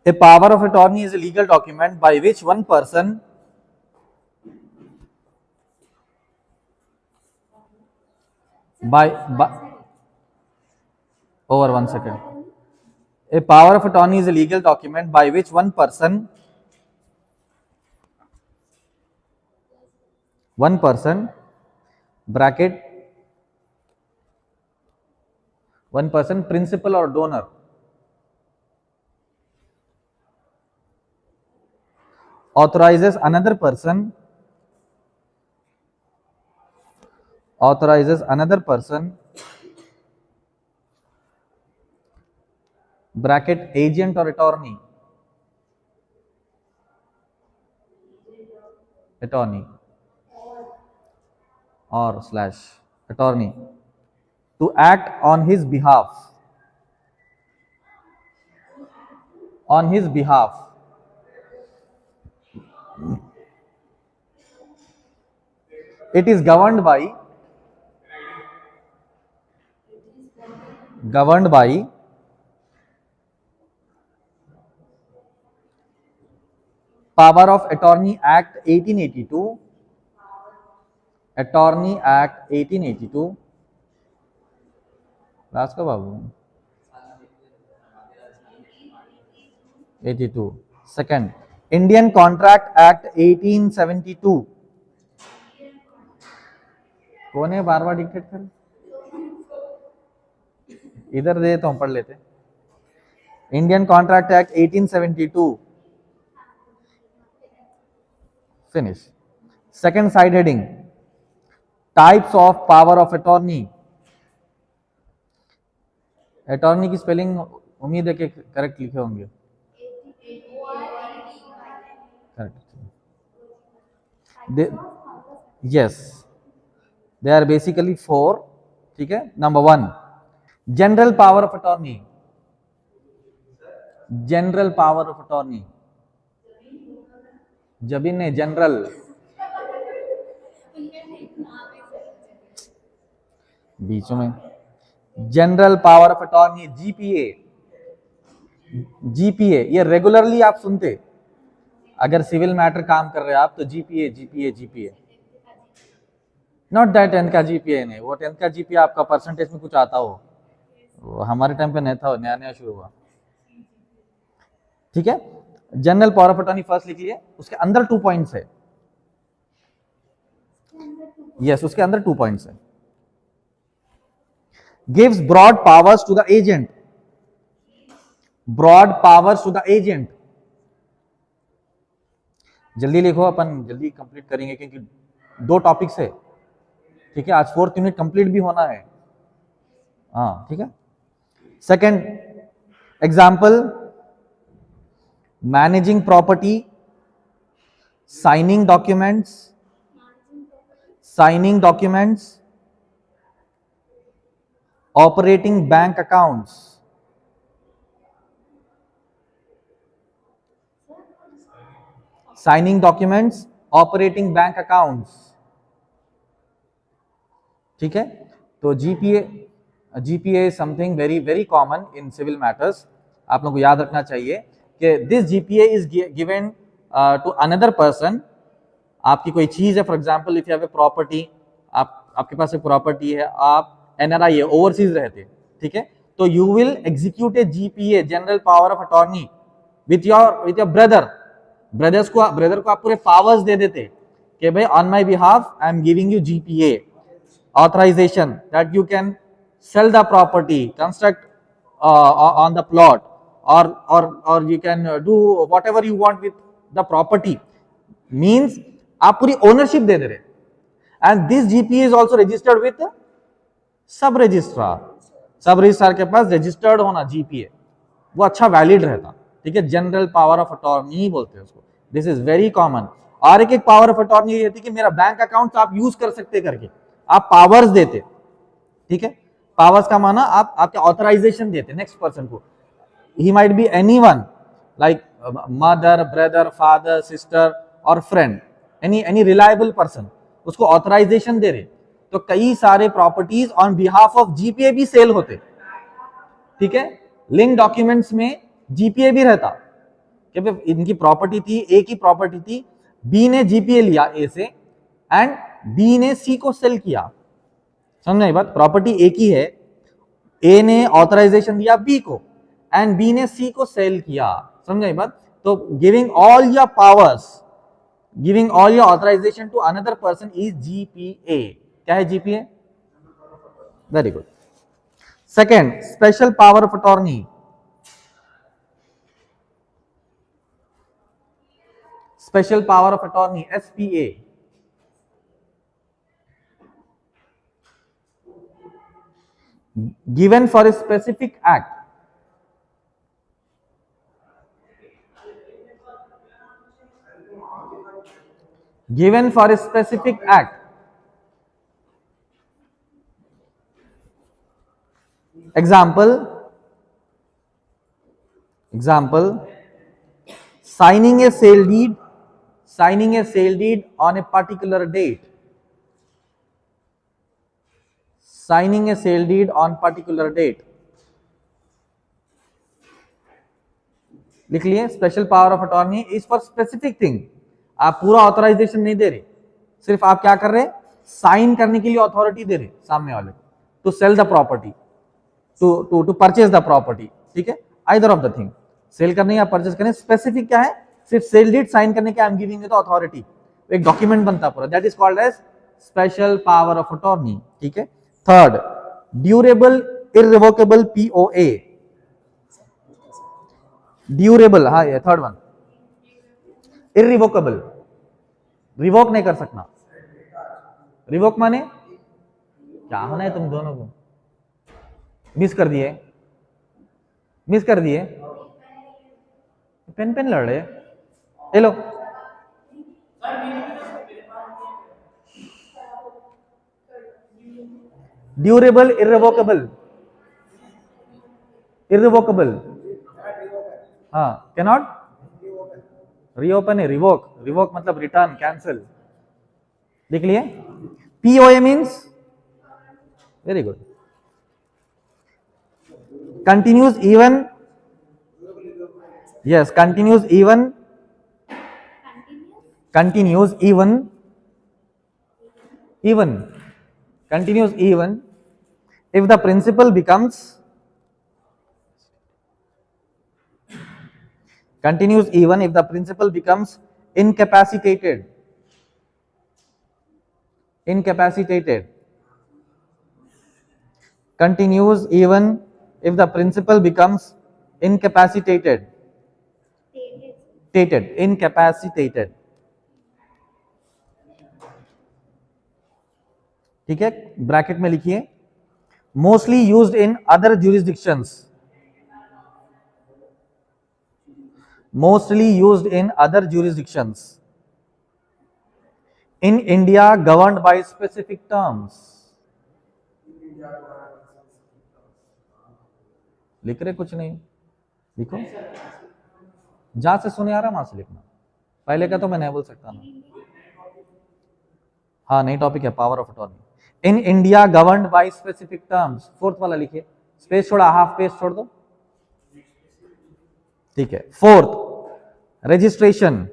A power of attorney is a legal document by which one person by over 1 second. A power of attorney is a legal document by which one person bracket one person principal or donor authorizes another person bracket agent or attorney or slash attorney to act on his behalf it is governed by Power of Attorney Act 1882 Attorney Act 1882 last का बाबू 82 second Indian contract act 1872 कौन है बार बार dictate कर इधर दे तो हम पढ़ लेते Indian contract act 1872 finish second side heading types of power of attorney attorney की स्पेलिंग उम्मीद है कि करेक्ट लिखे होंगे yes they are basically 4 ठीक है number 1 general power of attorney Jabeen ने जनरल बीचों में general power of attorney GPA ये रेगुलरली आप सुनते अगर सिविल मैटर काम कर रहे हैं आप तो जीपीए नॉट दैट 10th का जीपीए नहीं वो 10th का जीपीए आपका परसेंटेज में कुछ आता हो वो हमारे टाइम पे नहीं था नया शुरू हुआ ठीक है general power of attorney first लिख लिए उसके अंदर 2 पॉइंट्स है यस उसके अंदर 2 पॉइंट्स है gives broad powers to the agent जल्दी लिखो अपन जल्दी कंप्लीट करेंगे क्योंकि 2 टॉपिक्स है ठीक है आज 4th यूनिट कंप्लीट भी होना है हाँ ठीक है second example managing property signing documents operating bank accounts signing documents operating bank accounts ठीक है तो GPA is something very very common in civil matters आप लोगों को याद रखना चाहिए कि this GPA is given to another person आपकी कोई चीज है for example if you have a property आपके पास एक प्रॉपर्टी है आप एनआरआई है ओवरसीज रहते ठीक है तो you will execute a GPA general power of attorney with your brother को आप पूरे पावर्स दे देते कि भाई on my behalf I am giving you GPA authorization that you can sell the property construct on the plot और you can do whatever you want with the property means आप पूरी ओनरशिप दे दे रहे and this GPA is also registered with sub registrar के पास registered होना GPA वो अच्छा वैलिड रहता ठीक है जनरल पावर ऑफ अटॉर्नी बोलते हैं उसको दिस इज वेरी कॉमन और एक पावर ऑफ अटॉर्नी ये रहती कि मेरा बैंक अकाउंट आप यूज कर सकते करके आप पावर्स देते ठीक है पावर्स का माना आप आपके ऑथराइजेशन देते नेक्स्ट पर्सन को he might be anyone like mother brother father sister और फ्रेंड एनी रिलायबल पर्सन उसको ऑथराइजेशन दे रहे तो कई सारे properties on behalf of GPA भी सेल होते ठीक है लिंक डॉक्यूमेंट्स में जीपीए भी रहता कि इनकी प्रॉपर्टी थी, ए की प्रॉपर्टी थी, बी ने जीपीए लिया ए से एंड बी ने सी को सेल किया। समझ आई बात? प्रॉपर्टी ए की है, ए ने ऑथराइजेशन दिया बी को एंड बी ने सी को सेल किया। समझ आई बात? तो giving all your powers, giving all your authorisation to another person is GPA. क्या है GPA? Very good. Second, special power of attorney. Special power of attorney, SPA. given for a specific act, given for a specific act. Example, signing a sale deed, signing a sale deed on a particular date, signing a sale deed on particular date. लिख लिए, special power of attorney is for specific thing. आप पूरा authorisation नहीं दे रहे, सिर्फ आप क्या कर रहे, साइन करने के लिए अथॉरिटी दे रहे सामने वाले को, to sell the property, to purchase the property. ठीक है, either of the thing, sell करने या परचेज करने। स्पेसिफिक क्या है, सिर्फ सेल डीड साइन करने के I am giving the authority, एक डॉक्यूमेंट बनता पूरा, that is called as special power of attorney. ठीक है। Third, durable irrevocable POA. Durable, हाँ ये थर्ड वन। इररिवोकेबल, रिवोक नहीं कर सकना। रिवोक माने क्या होना है तुम दोनों को? मिस कर दिए, मिस कर दिए। पेन पेन लड़ रहे, ये लो। ड्यूरेबल, इररिवोकेबल, इररिवोकेबल, हाँ, कैनॉट रीओपन है, रिवोक, रिवोक मतलब रिटर्न, कैंसिल। लिख लिए। POA means, very good, continues even, yes, continues even, continues even, even, continues even if the principal becomes, continues even if the principal becomes incapacitated, incapacitated, continues even if the principal becomes incapacitated, incapacitated। ठीक है, bracket में लिखिए, mostly used in other jurisdictions, mostly used in other jurisdictions, in India governed by specific terms. लिख रहे कुछ नहीं, लिखो, जहां से सुने आ रहा वहां से लिखना। पहले का तो मैं नहीं बोल सकता ना, हाँ नई टॉपिक है, power of attorney. In India governed by specific terms, fourth वाला लिखिए, स्पेस छोड़ा, हाफ पेज छोड़ दो। ठीक है। Fourth, registration,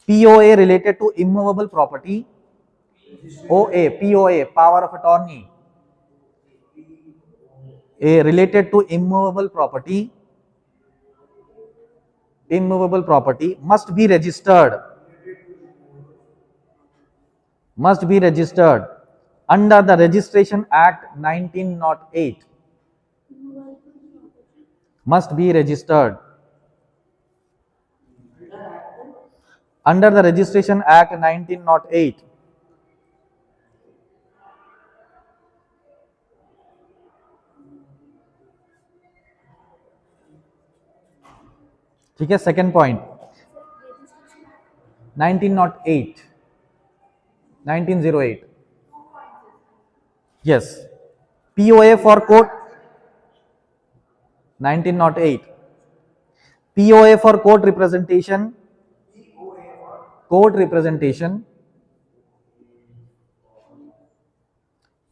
POA related to immovable property, OA, POA power of attorney, A related to immovable property, immovable property must be registered, must be registered under the Registration Act 1908, must be registered under the Registration Act 1908। ठीक है। Second point, 1908, 1908, yes, POA for court, 1908, POA for court representation, court representation,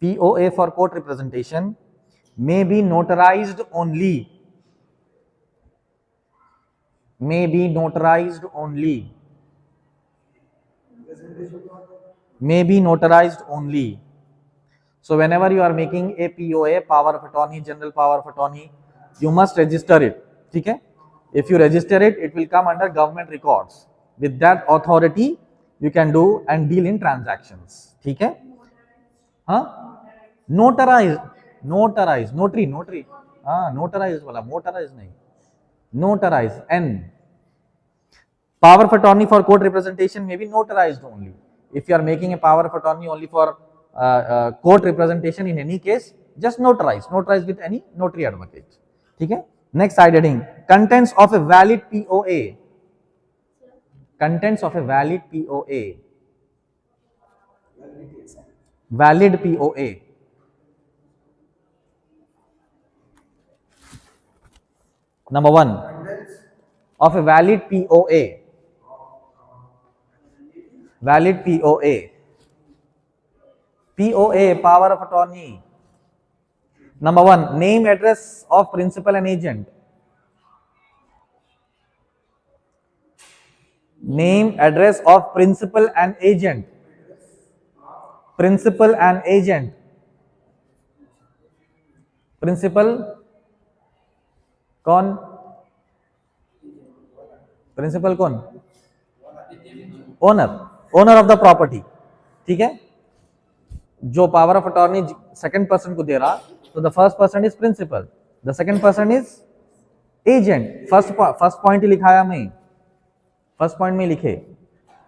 POA for court representation may be notarized only, may be notarized only, may be notarized only. So whenever you are making a POA, power of attorney, general power of attorney, you must register it. ठीक है? If you register it, it will come under government records. With that authority, you can do and deal in transactions. ठीक है? हाँ? Notarize, notarize, notary, notary. हाँ, notarize वाला, motorize नहीं. Notarize, N. Power of attorney for court representation may be notarized only. If you are making a power of attorney only for court representation in any case, just notarize with any notary advocate. ठीक है? Next side heading, contents of a valid POA. Contents of a valid POA. Valid POA. Number one, of a valid POA. Valid POA. POA, power of attorney. Number one, name, address of principal and agent. Name, address of principal and agent. Principal and agent. Principal कौन? Principal कौन? Owner. Owner of the property. ठीक है? जो power of attorney second person को दे रहा, तो the first person is principal, the second person is agent. First point ही लिखाया मैं, फर्स्ट पॉइंट में लिखे.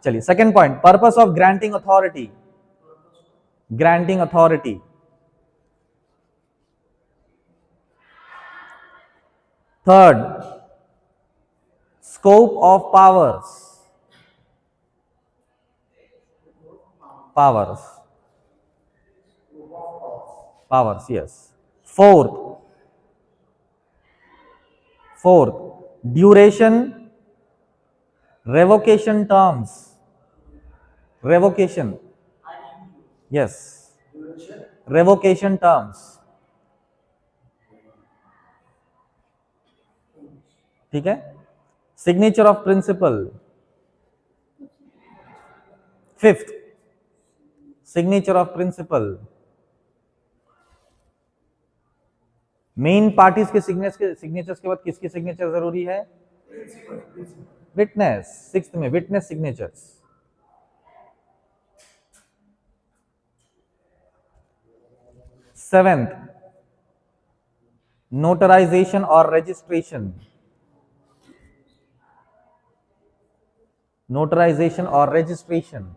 चलिए second point, purpose of granting authority. Granting authority. Third, scope of powers. Powers. Powers, yes. Fourth, duration, revocation terms. Revocation. Yes. Revocation terms. ठीक है? Signature of principal. Fifth, signature of principal. Main parties के signatures के बाद किसकी signature जरूरी है? Witness. Sixth में witness signatures. Seventh, notarisation और रजिस्ट्रेशन. नोटराइजेशन और रजिस्ट्रेशन.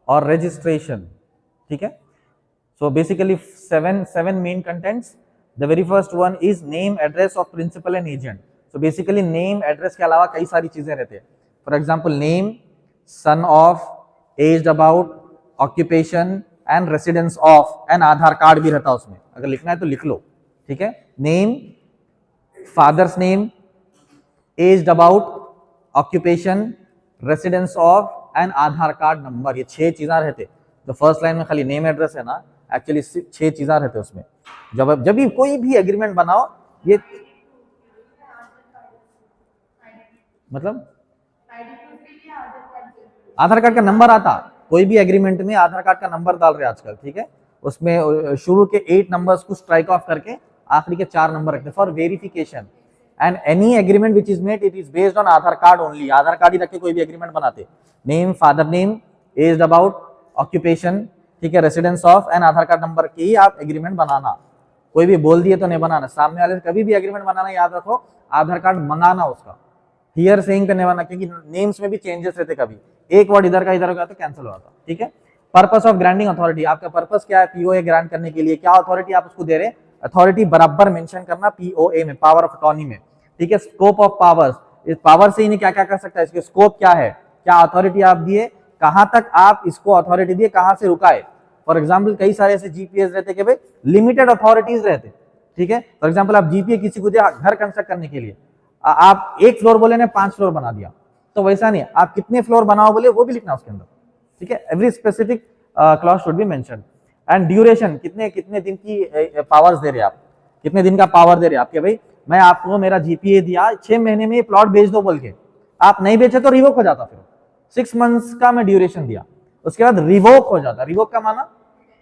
और रजिस्ट्रेशन. ठीक है? So basically seven main contents. The very first one is name, address of principal and agent. So basically name, address के अलावा कई सारी चीजें रहते हैं. For example, name, son of, aged about, occupation and residence of, and Aadhaar card भी रहता है उसमें. अगर लिखना है तो लिख लो. ठीक है? Name, father's name, aged about, occupation, residence of and Aadhaar card number. ये 6 चीजें रहते. तो फर्स्ट लाइन में खाली नेम एड्रेस है ना, एक्चुअली 6 चीजें रहते उसमें. जब भी कोई भी एग्रीमेंट बनाओ, ये मतलब आधार कार्ड का नंबर आता. कोई भी एग्रीमेंट में आधार कार्ड का नंबर डाल रहे हैं आजकल. ठीक है? उसमें शुरू के 8 नंबर्स को स्ट्राइक ऑफ करके आखिरी के 4 नंबर रखते for verification. And any agreement which is made, it is based on Aadhaar card only. Aadhaar card ही रख के कोई भी एग्रीमेंट बनाते. Name, father name, aged about, occupation, ठीक है, residence of and Aadhaar card number की आप एग्रीमेंट बनाना. कोई भी बोल दिए तो नहीं बनाना. सामने वाले कभी भी एग्रीमेंट बनाना याद रखो, आधार कार्ड मंगाना उसका. हियर सेइंग करने वाला, क्योंकि नेम्स में भी चेंजेस रहते. कभी एक वर्ड इधर का इधर का तो कैंसिल हो जाता. ठीक है? Purpose of granting authority. आपका पर्पस क्या है पीओए ग्रांट करने के लिए? क्या अथॉरिटी आप उसको दे रहे? अथॉरिटी बराबर मेंशन करना पीओए में, पावर ऑफ अटॉर्नी में. ठीक है? Scope of powers. इस पावर से ही क्या क्या कर सकता है, इसके स्कोप क्या है, क्या अथॉरिटी आप दिए, कहां तक आप इसको अथॉरिटी दिए, कहां से रुकाए. फॉर एग्जांपल कई सारे ऐसे जीपीएस रहते कि भाई लिमिटेड अथॉरिटीज रहते. ठीक है? फॉर एग्जांपल आप जीपीए किसी को दिया घर कंस्ट्रक्ट करने के लिए, आप 1 फ्लोर बोले ने 5 फ्लोर बना दिया, तो वैसा नहीं. आप कितने फ्लोर बनाओ बोले वो भी लिखना उसके अंदर. ठीक है? Every specific clause should be mentioned. And duration, कितने दिन की पावर्स दे रहे आप, कितने दिन का पावर दे रहे आप कि भाई मैं आपको मेरा जीपीए दिया, 6 महीने में ये प्लॉट बेच दो बोल के, आप नहीं बेचे तो रिवोक हो जाता। फिर 6 मंथ्स का मैं ड्यूरेशन दिया, उसके बाद रिवोक हो जाता। रिवोक का माना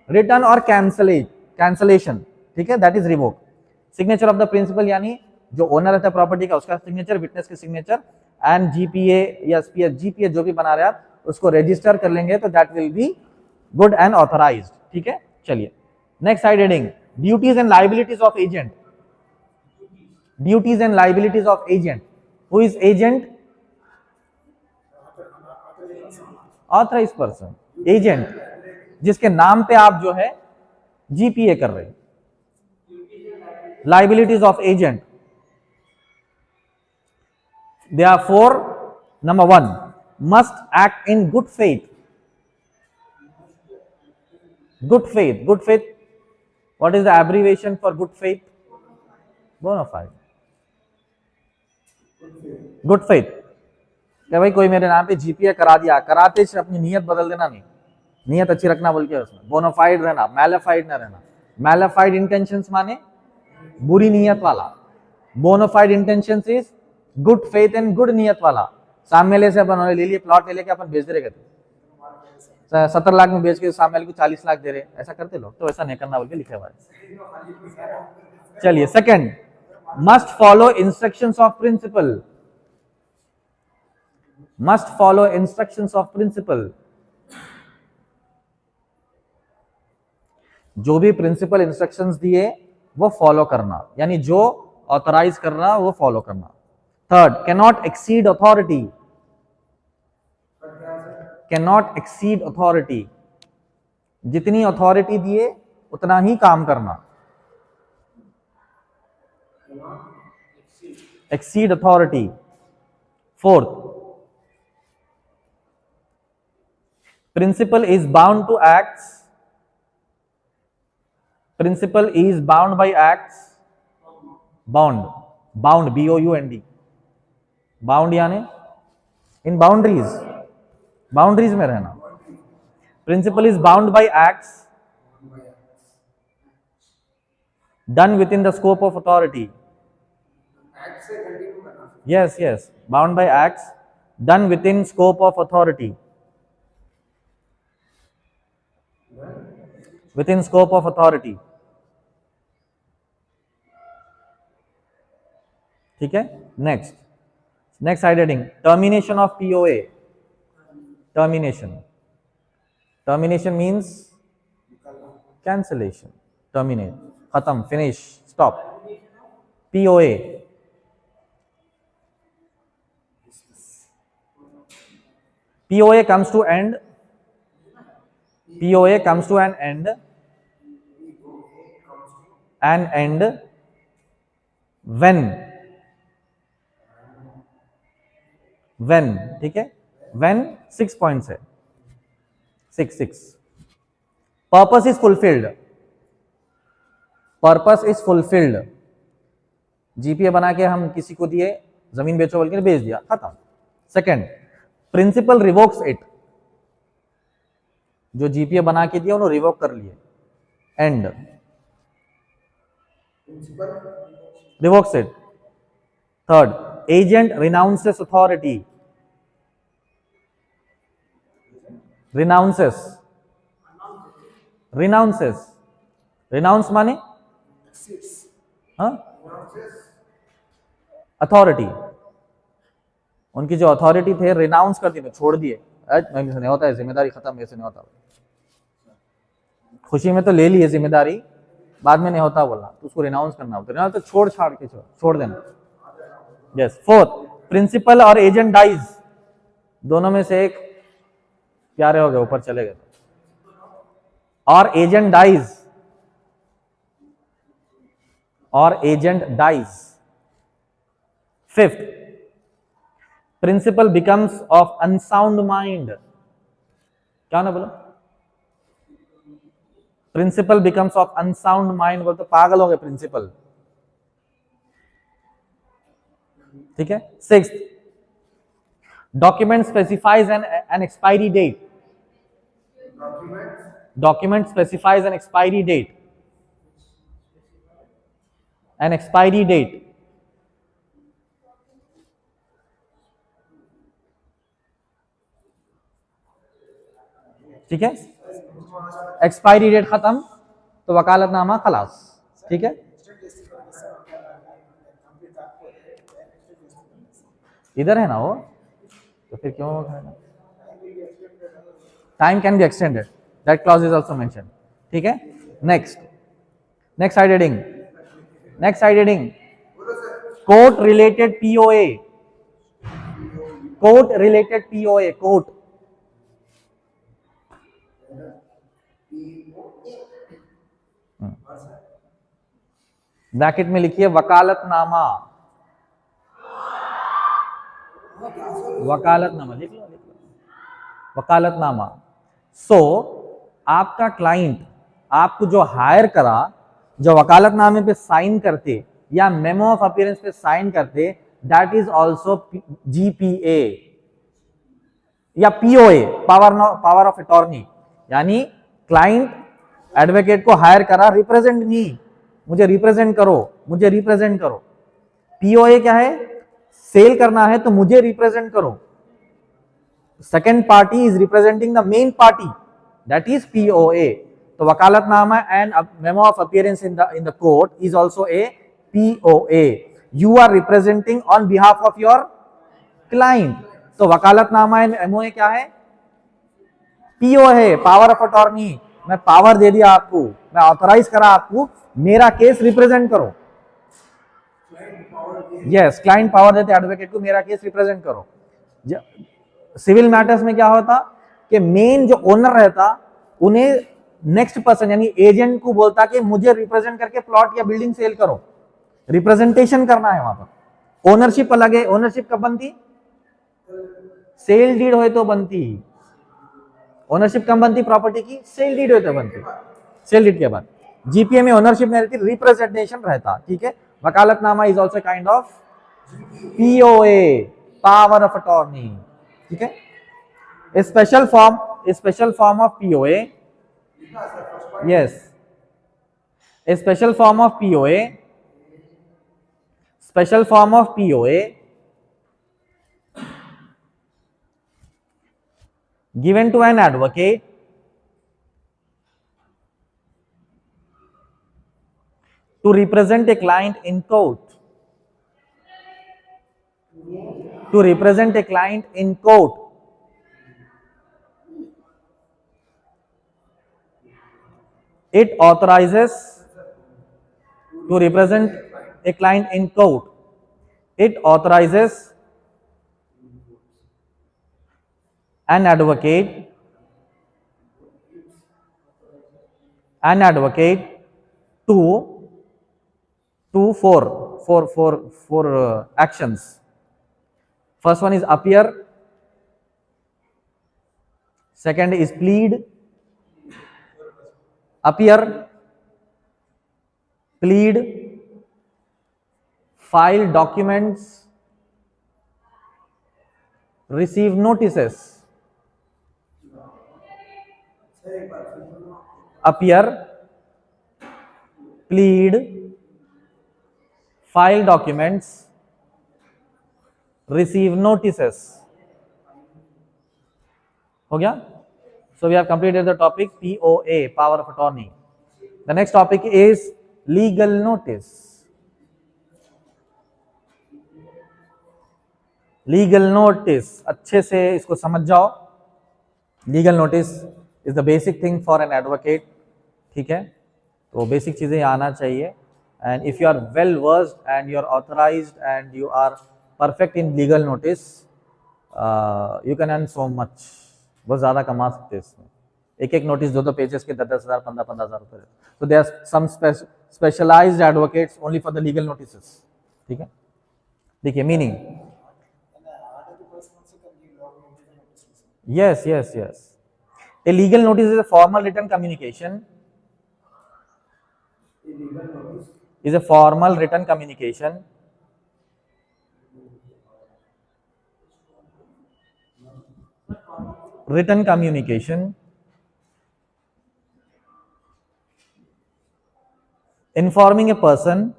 रिटर्न और कैंसलेशन, ठीक है, that is revoke. Signature of the principal, यानी जो ओनर रहता है प्रॉपर्टी का उसका सिग्नेचर, विटनेस की सिग्नेचर, एंड जीपीए या एसपीएस, जीपीए जो भी बना रहे आप उसको रजिस्टर कर लेंगे तो that will be good and authorized, ठीक है। चलिए next side heading, duties and liabilities of agent. Duties and liabilities of agent. Who is agent? Authorize person, agent जिसके नाम पे आप जो है जीपीए कर रहे हैं। Liabilities of agent, they are four. Number 1, must act in good faith. Good faith, good faith, what is the abbreviation for good faith? Bona fide. Good faith क्या भाई कोई मेरे नाम पे जीपीए करा दिया, कराते से अपनी नीयत बदल देना नहीं, नीयत अच्छी रखना बोल के उसमें बोनाफाइड रहना, मैलेफाइड ना रहना। मैलेफाइड इंटेंशंस माने बुरी नीयत वाला, bona fide intentions is good faith and good नीयत वाला। सामने से अपन ले लिए प्लॉट, ले लेके अपन बेच दे रहे, कहते 70 लाख में बेच के सामने वाले को 40 लाख दे रहे, ऐसा करते लोग, तो ऐसा नहीं करना बोल के लिखे हुआ है। चलिए second, must follow instructions of principal. Must follow instructions of principal, जो भी प्रिंसिपल इंस्ट्रक्शंस दिए वो फॉलो करना, यानी जो ऑथराइज कर रहा वो फॉलो करना। Third, cannot exceed authority. Cannot exceed authority, जितनी अथॉरिटी दिए उतना ही काम करना। Exceed authority. Fourth, principal is bound to acts. Principal is bound by acts. Bound, bound BOUND, bound यानी इन बाउंड्रीज, बाउंड्रीज में रहना। Principal is bound by acts done within the scope of authority. Yes yes, bound by acts done within scope of authority, within scope of authority, ठीक है। Next, next side heading, termination of POA। Termination, termination means cancellation, terminate, खत्म, finish, stop. POA, POA comes to end, POA comes to an end when, ठीक है, when 6 points है, 6 purpose is fulfilled. Purpose is fulfilled, GPA बना के हम किसी को दिए, जमीन बेचो बोल के बेच दिया, खत्म। सेकंड, प्रिंसिपल रिवोक्स इट, जो जीपीए बना के दिया उन्होंने रिवोक कर लिए, and revokes it. Third, agent renounces authority. Renounces, renounces, renounce माने अथॉरिटी, उनकी जो अथॉरिटी थे रिनाउंस कर दिए, छोड़ दिए, नहीं होता है, जिम्मेदारी खत्म, ऐसे नहीं होता। खुशी में तो ले ली है जिम्मेदारी, बाद में नहीं होता बोला, तो उसको रिनाउंस करना होता है, तो छोड़ छाड़ के छोड़ देना। यस। फोर्थ, प्रिंसिपल और एजेंट डाइज, दोनों में से एक प्यारे हो गए, ऊपर चले गए, और एजेंट डाइज, और agent dies. Fifth, principal becomes of unsound mind. क्या ना बोलो, principal becomes of unsound mind, बोल तो पागल हो गए प्रिंसिपल, ठीक है। Sixth, document specifies an expiry date. Document specifies an expiry date, an expiry date, ठीक है, एक्सपायरी डेट खत्म तो वकालतनामा खलास, ठीक है। इधर है ना वो, तो फिर क्यों time can be extended, that clause is also mention, ठीक है। Next next side heading, next side heading, court related POA, court related POA, court bracket में लिखिए वकालतनामा, वकालतनामा लिख लो, वकालतनामा। सो आपका क्लाइंट आपको जो हायर करा, जो वकालतनामे पे साइन करते या मेमो ऑफ अपीयरेंस पे साइन करते, दैट इज आल्सो जीपीए या पीओए, पावर ऑफ अटॉर्नी। यानी क्लाइंट एडवोकेट को हायर करा, रिप्रेजेंट मी, मुझे रिप्रेजेंट करो, मुझे रिप्रेजेंट करो। पीओए क्या है, सेल करना है तो मुझे रिप्रेजेंट करो। Second party is representing the main party, that is POA. तो वकालतनामा and memo of appearance in the court is also a POA. You are representing on behalf of your client. तो वकालतनामा and MOA क्या है, PO है, power of attorney. मैं power दे दिया आपको, मैं ऑथराइज करा आपको, मेरा केस रिप्रेजेंट करो। यस, क्लाइंट पावर देते एडवोकेट को, मेरा केस रिप्रेजेंट करो। सिविल मैटर्स में क्या होता कि मेन जो ओनर रहता, उन्हें नेक्स्ट पर्सन यानी एजेंट को बोलता कि मुझे रिप्रेजेंट करके प्लॉट या बिल्डिंग सेल करो, रिप्रेजेंटेशन करना है वहां पर। ओनरशिप अलग है, ओनरशिप कब बनती, सेल डीड हो तो बनती। ओनरशिप कब बनती प्रॉपर्टी की, सेल डीड हो तो बनती, सेल डीड के बाद। जीपीए में ओनरशिप नहीं रहती, रिप्रेजेंटेशन रहता, ठीक है। वकालतनामा is also kind of POA, power of attorney, ठीक है। A special form of POA, yes, a special form of POA, special form of POA given to an advocate to represent a client in court, to represent a client in court. It authorizes to represent a client in court. It authorizes an advocate to four actions. First one is appear, second is plead, appear, plead, file documents, receive notices. Appear, plead, file documents, receive notices. हो गया? So we have completed the topic POA, power of attorney. The next topic is legal notice. Legal notice, अच्छे से इसको समझ जाओ। Legal notice is the basic thing for an advocate, ठीक है। तो बेसिक चीजें आना चाहिए। And if you are well versed and you are authorized and you are perfect in legal notice, you can earn so much, बहुत ज्यादा कमा सकते हैं इसमें। एक एक नोटिस 2-2 पेजेस के 10-10 हज़ार 15-15 हज़ार रुपए। तो there are some specialized advocates only for the legal notices, ठीक है। देखिए meaning, yes, yes, yes. A legal notice is a formal written communication. Is a formal written communication informing a person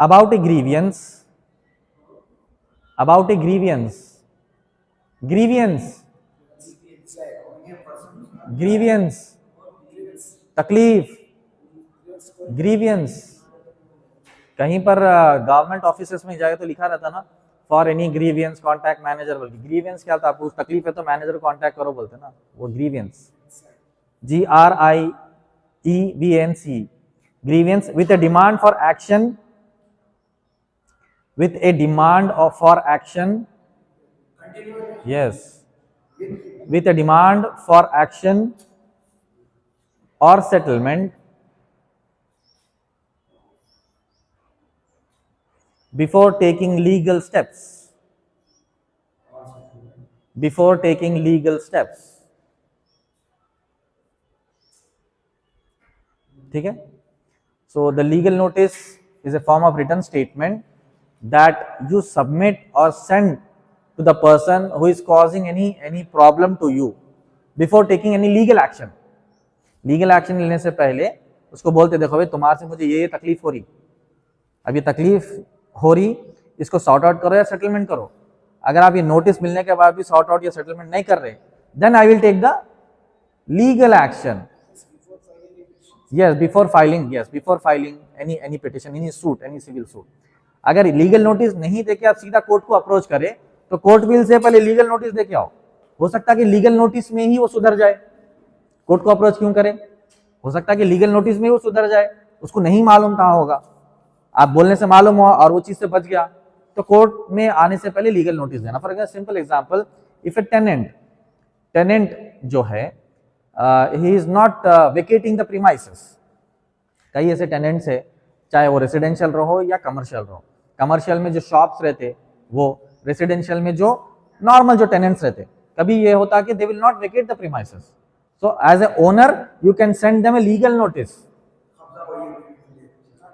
about a grievance about A grievance, grievance, grievance, तकलीफ, grievance. कहीं पर government offices में जाए तो लिखा रहता ना, for any grievance contact manager, बोल के। ग्रीवियंस क्या था, आपको तकलीफ है तो मैनेजर कॉन्टैक्ट करो बोलते ना, वो grievance, GRIEVNC, grievance. With A demand for action, with a demand for action, yes, with a demand for action or settlement before taking legal steps, before taking legal steps, ठीक है। So the legal notice is a form of written statement that you submit or send to the person who is causing any problem to you before taking any legal action. Legal action लेने से पहले उसको बोलते देखो भाई तुम्हारे से मुझे ये तकलीफ हो रही, अब ये तकलीफ हो रही, इसको सॉर्ट आउट करो या सेटलमेंट करो। अगर आप ये नोटिस मिलने के बाद भी सॉर्ट आउट या सेटलमेंट नहीं कर रहे, then I will take the legal action. Yes, before filing, yes, before filing any petition, any suit, any civil suit. अगर लीगल नोटिस नहीं देके आप सीधा कोर्ट को अप्रोच करें तो कोर्ट विल से पहले लीगल नोटिस देके आओ। हो सकता है कि लीगल नोटिस में ही वो सुधर जाए, कोर्ट को अप्रोच क्यों करें? हो सकता है कि लीगल नोटिस में ही वो सुधर जाए, उसको नहीं मालूम था होगा, आप बोलने से मालूम हुआ और वो चीज से बच गया, तो कोर्ट में आने से पहले लीगल नोटिस देना। For example, simple example, if a tenant जो है ही is not vacating the premises. कई ऐसे टेनेंट्स है, चाहे वो रेसिडेंशियल रहो या कमर्शियल रहो, कमर्शियल में जो शॉप्स रहते वो, रेसिडेंशियल में जो नॉर्मल जो टेनेंट्स रहते, कभी ये होता कि they will not vacate the premises, so as a owner you can send them a legal notice.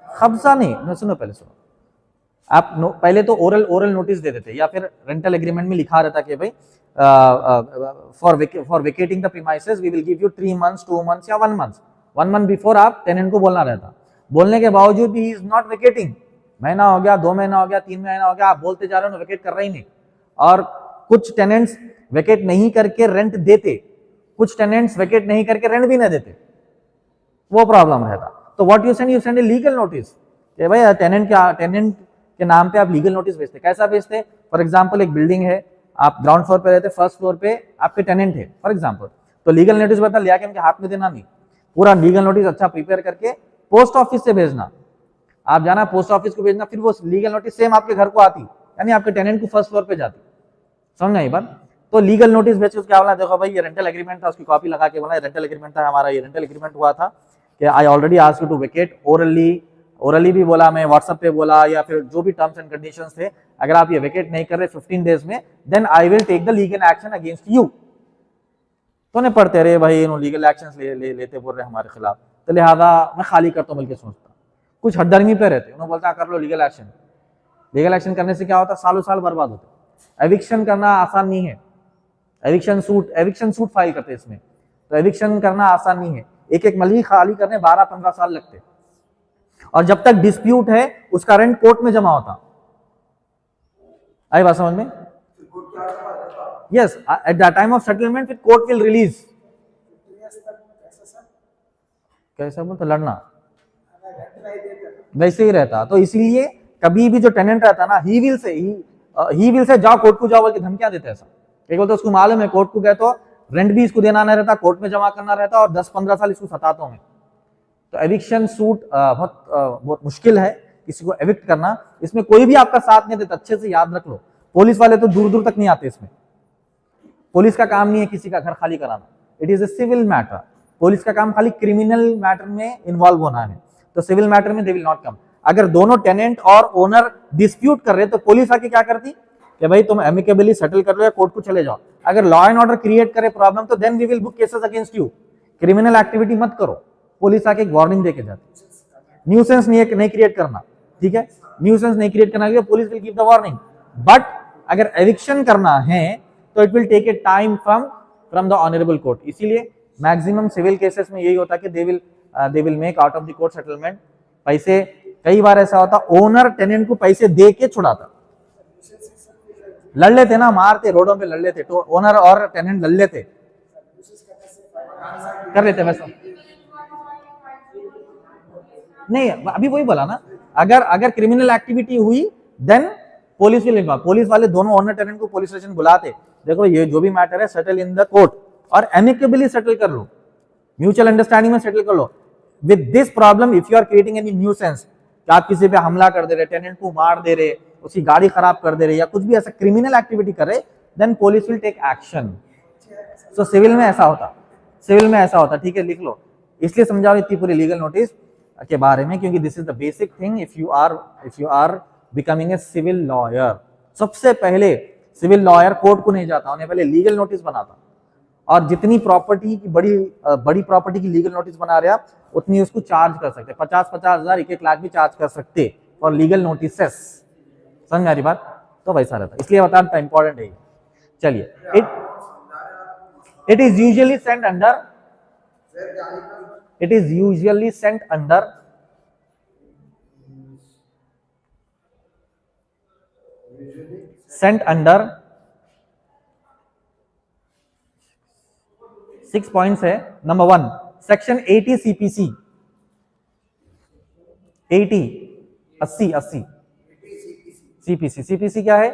कब्जा नहीं, सुनो पहले सुनो, आप पहले तो ओरल नोटिस दे देते, या फिर रेंटल एग्रीमेंट में लिखा रहता कि भाई for vacating the premises we will give you 3 months 2 months या 1 month। 1 month बिफोर आप टेनेंट को बोलना रहता, बोलने के बावजूद भी ही इज नॉट वेकेटिंग, महीना हो गया, 2 महीना हो गया, 3 महीना हो गया, आप बोलते जा रहे हो वेकेट कर रहे ही नहीं। और कुछ टेनेंट्स वेकेट नहीं करके रेंट देते, कुछ टेनेंट्स वेकेट नहीं करके रेंट भी नहीं देते, वो प्रॉब्लम रहता। तो what you send A legal notice कि भाई टेनेंट के नाम पे आप लीगल नोटिस भेजते। कैसा भेजते? फॉर एग्जाम्पल, एक बिल्डिंग है, आप ग्राउंड फ्लोर पे रहते, फर्स्ट फ्लोर पे आपके टेनेंट है फॉर एग्जाम्पल, तो लीगल नोटिस बता लिया कि उनके हाथ में देना नहीं, पूरा लीगल नोटिस अच्छा प्रिपेयर करके पोस्ट ऑफिस से भेजना, आप जाना पोस्ट ऑफिस को भेजना, फिर वो लीगल नोटिस सेम आपके घर को आती, यानी आपके टेनेंट को फर्स्ट फ्लोर पे जाती। समझ आई बात? तो लीगल नोटिस भेज के क्या बोला, देखो भाई ये रेंटल एग्रीमेंट था, उसकी कॉपी लगा के बोला रेंटल एग्रीमेंट था हमारा, ये रेंटल एग्रीमेंट हुआ था कि I already asked you to vacate, orally भी बोला, मैं व्हाट्सएप पे बोला, या फिर जो भी टर्म्स एंड कंडीशंस थे, अगर आप ये वेकेट नहीं कर रहे 15 days में, then I will take the legal action against you. तो नहीं पढ़ते रहे भाई लीगल एक्शन लेते बोल रहे हमारे खिलाफ, तो लिहाजा मैं खाली करता हूँ बल्कि सोचता, कुछ हदर्मी पे रहते, उन्होंने बोलता कर लो लीगल एक्शन। लीगल एक्शन करने से क्या होता, सालों साल बर्बाद होते। एविक्शन करना आसान नहीं है, एविक्शन सूट फाइल करते इसमें, तो एविक्शन करना आसान नहीं है, एक मलगी खाली करने 12-15 साल लगते, और जब तक डिस्प्यूट है उसका रेंट कोर्ट में जमा होता। आई बात समझ में? Yes, at the time of settlement फिर कोर्ट विल रिलीज। कैसा बोलते, लड़ना वैसे ही रहता। तो इसीलिए कभी भी जो टेनेंट रहता ना, ही विल से जाओ कोर्ट को जाओ बोल के धमकियां देते हैं। एक बोलते उसको मालूम है कोर्ट को गए तो रेंट भी इसको देना नहीं रहता, कोर्ट में जमा करना रहता, और 10-15 साल इसको सताता हूं। तो एविक्शन सूट बहुत मुश्किल है किसी को एविक्ट करना, इसमें कोई भी आपका साथ नहीं देता, अच्छे से याद रख लो। पुलिस वाले तो दूर दूर तक नहीं आते इसमें, पुलिस का काम नहीं है किसी का घर खाली कराना, it is a civil matter. Police का काम खाली क्रिमिनल मैटर में इन्वॉल्व होना है, तो सिविल मैटर में दे विल नॉट कम। अगर दोनों टेनेंट और ओनर डिस्प्यूट कर रहे तो पुलिस आके क्या करती कि भाई तुम एमिकेबली सेटल कर लो या कोर्ट को चले जाओ। अगर लॉ एंड ऑर्डर क्रिएट करे प्रॉब्लम, तो then we will book cases against you. Criminal activity मत करो, पुलिस आके एक वार्निंग देके जाती। न्यूसेंस नहीं क्रिएट करना, ठीक है, न्यूसेंस नहीं क्रिएट करना, police will give the warning. But अगर एविक्शन करना है तो it will take a time from the honourable court. इसीलिए मैक्सिमम सिविल केसेस में यही होता है कि they will make out of the court settlement. पैसे, कई बार ऐसा होता ओनर टेनेंट को पैसे दे के छुड़ाता। लड़ लेते ना, मारते रोडों पे, लड़ लेते, तो ओनर और टेनेंट लड़ लेते, कर लेते वैसा नहीं। अभी वही बोला ना, अगर अगर क्रिमिनल एक्टिविटी हुई then police will involve, police वाले दोनों ओनर टेनेंट को पुलिस स्टेशन बुलाते, देखो ये जो भी मैटर है सेटल इन द कोर्ट, और एमिकेबली सेटल कर लो, म्यूचुअल अंडरस्टैंडिंग में सेटल कर लो। With this problem if you are creating any nuisance, आप किसी पे हमला कर दे रहे, टेनेंट को मार दे रहे, उसकी गाड़ी खराब कर दे रहे, या कुछ भी ऐसा क्रिमिनल एक्टिविटी कर रहे, then police will take action. So civil में ऐसा होता, सिविल में ऐसा होता, ठीक है, लिख लो। इसलिए समझाओ इतनी पूरी लीगल नोटिस के बारे में, क्योंकि this is the basic thing if you are becoming a civil lawyer. सबसे पहले सिविल लॉयर कोर्ट को नहीं जाता, उन्हें पहले लीगल नोटिस बनाता, और जितनी प्रॉपर्टी की बड़ी प्रॉपर्टी की लीगल नोटिस बना रहे आप, उतनी उसको चार्ज कर सकते, 50-50 हजार 1-1 लाख भी चार्ज कर सकते और लीगल नोटिसेस। समझ में आ रही बात? तो वैसा रहता, इसलिए बताना इंपॉर्टेंट है। चलिए, it is usually sent under, it is usually sent under sent under 6 points है। नंबर 1 सेक्शन 80 CPC, 80 CPC क्या है?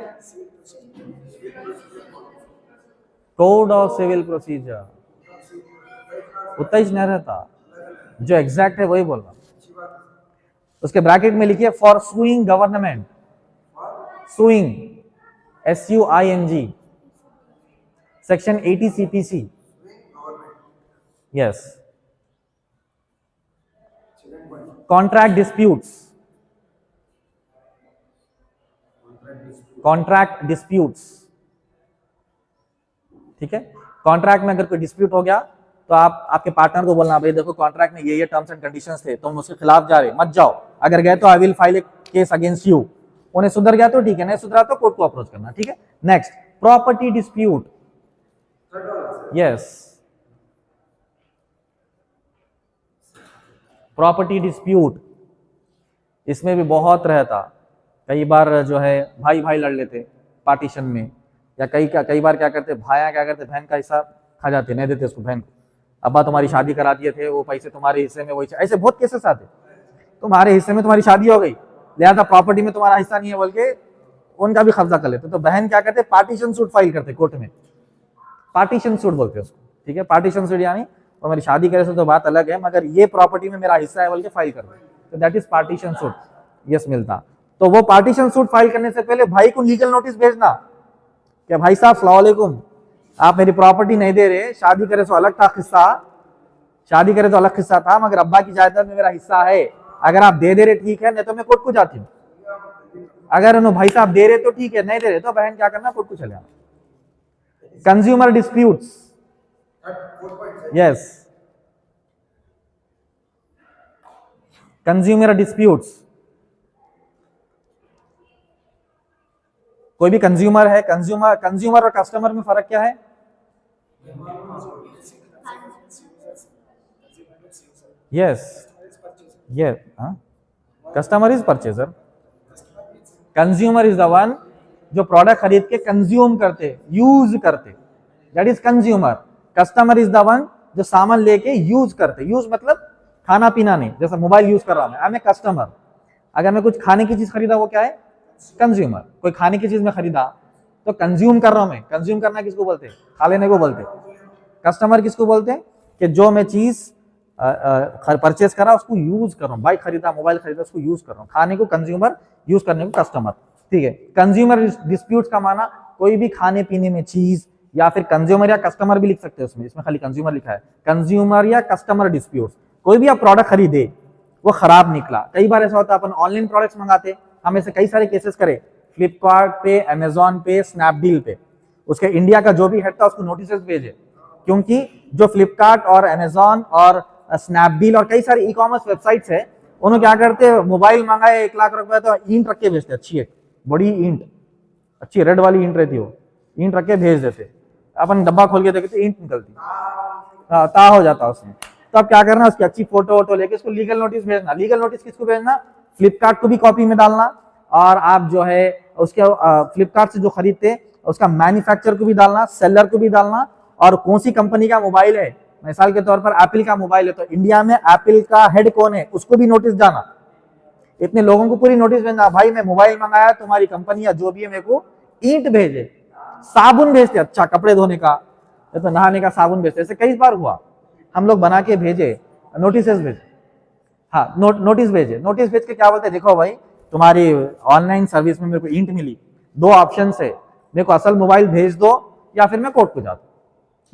कोड ऑफ सिविल प्रोसीजर, उतना ही नहीं रहता, जो एग्जैक्ट है वही बोल रहा। उसके ब्रैकेट में लिखिए for sewing government, sewing SUING, section 80 CPC, yes. Contract disputes, contract disputes, ठीक है। कॉन्ट्रैक्ट में अगर कोई डिस्प्यूट हो गया तो आपके पार्टनर को बोलना, भाई देखो कॉन्ट्रैक्ट में ये टर्म्स एंड कंडीशंस थे, तुम उसके खिलाफ जा रहे, मत जाओ, अगर गए तो I will file A case against you. उन्हें सुधर गया तो ठीक है, नहीं सुधरा तो कोर्ट को अप्रोच करना, ठीक है। Next, property dispute, yes, property dispute, इसमें भी बहुत रहता। कई बार जो है भाई भाई लड़ लेते पार्टीशन में, या कई बार क्या करते, भाया क्या करते, बहन का हिस्सा खा जाते, नहीं देते उसको बहन को। अब्बा तुम्हारी शादी करा दिए थे, वो पैसे तुम्हारे हिस्से में, वही ऐसे बहुत केसेस आते, तुम्हारे हिस्से में तुम्हारी शादी हो गई, लिहाजा प्रॉपर्टी में तुम्हारा हिस्सा नहीं है बोल के उनका भी कब्जा कर लेते। तो बहन क्या करते, पार्टीशन सूट फाइल करते कोर्ट में, पार्टीशन सूट बोलते उसको, ठीक है। पार्टीशन सूट यानी और मेरी शादी करे से तो बात अलग है, मगर ये प्रॉपर्टी में मेरा हिस्सा है बोल के फाइल कर दो, तो that is partition suit, yes मिलता। तो वो पार्टीशन सूट फाइल करने से पहले भाई को लीगल नोटिस भेजना, क्या भाई साहब अस्सलाम वालेकुम, आप मेरी प्रॉपर्टी नहीं दे रहे, शादी करे तो अलग था किस्सा, शादी करे तो अलग किस्सा था, मगर अब्बा की जायदाद में मेरा हिस्सा है, अगर आप दे रहे ठीक है, नहीं तो मैं कोर्ट को जाती हूँ। अगर उन्होंने भाई साहब दे रहे तो ठीक है, नहीं दे रहे तो बहन क्या करना, कोर्ट को चले आना। Consumer disputes, yes, consumer disputes, कोई भी कंज्यूमर है, कंज्यूमर और कस्टमर में फर्क क्या है? यस, ये customer is purchaser, consumer is the one जो प्रोडक्ट खरीद के कंज्यूम करते, यूज करते, that is consumer. Customer is the one जो सामान लेके यूज करते, यूज मतलब खाना पीना नहीं, जैसे मोबाइल यूज कर रहा हूं मैं, आई एम ए कस्टमर। अगर मैं कुछ खाने की चीज खरीदा, वो क्या है? कंज्यूमर। कोई खाने की चीज में खरीदा तो कंज्यूम कर रहा हूं मैं, कंज्यूम करना किसको बोलते हैं? खा लेने को बोलते। कस्टमर किसको बोलते हैं? कि जो मैं चीज परचेस करा उसको यूज कर रहा हूं, बाइक खरीदा, मोबाइल खरीदा, उसको यूज कर रहा हूं। खाने को कंज्यूमर, यूज करने को कस्टमर, ठीक है। कंज्यूमर डिस्प्यूट्स का माना कोई भी खाने पीने में चीज, या फिर कंज्यूमर या कस्टमर भी लिख सकते हैं उसमें, इसमें खाली कंज्यूमर लिखा है। कंज्यूमर या कस्टमर डिस्प्यूट्स, कोई भी आप प्रोडक्ट खरीदे वो खराब निकला, कई बार ऐसा होता है अपन ऑनलाइन प्रोडक्ट्स मंगाते, हम ऐसे कई सारे केसेस करे, फ्लिपकार्ट पे, अमेजॉन पे, स्नैपडील पे, उसके इंडिया का जो भी हेड था उसको नोटिस भेजे, क्योंकि जो फ्लिपकार्ट और अमेजॉन और स्नैपडील और कई सारी ई कॉमर्स वेबसाइट्स है, उन्होंने क्या करते, मोबाइल मंगाए 1 लाख रुपए तो ईंट रख के भेजते, अच्छी एक बड़ी ईंट, अच्छी रेड वाली ईंट रहती, वो ईंट रख के भेज देते। अपन डब्बा खोल के देखते ईंट निकलती, ता हो जाता उसमें। तो अब क्या करना, उसकी अच्छी फोटो वोटो लेके उसको लीगल नोटिस भेजना। लीगल नोटिस किसको भेजना? फ्लिपकार्ट को भी कॉपी में डालना, और आप जो है उसके फ्लिपकार्ट से जो खरीदते उसका मैन्युफैक्चर को भी डालना, सेलर को भी डालना, और कौन सी कंपनी का मोबाइल है। मिसाल के तौर पर एप्पल का मोबाइल है तो इंडिया में एप्पल का हेड कौन है उसको भी नोटिस जाना। इतने लोगों को पूरी नोटिस भेजना, भाई मैं मोबाइल मंगाया, तुम्हारी कंपनी या जो भी है मेरे को ईंट भेजे, साबुन भेजते, अच्छा कपड़े धोने का या तो नहाने का साबुन भेजते। ऐसे कई बार हुआ, हम लोग बना के भेजे, नोटिस भेजे, हाँ नोटिस भेजे। नोटिस भेज के क्या बोलते, देखो भाई तुम्हारी ऑनलाइन सर्विस में मेरे को ईंट मिली, दो ऑप्शन है, मेरे को असल मोबाइल भेज दो या फिर मैं कोर्ट को जाता।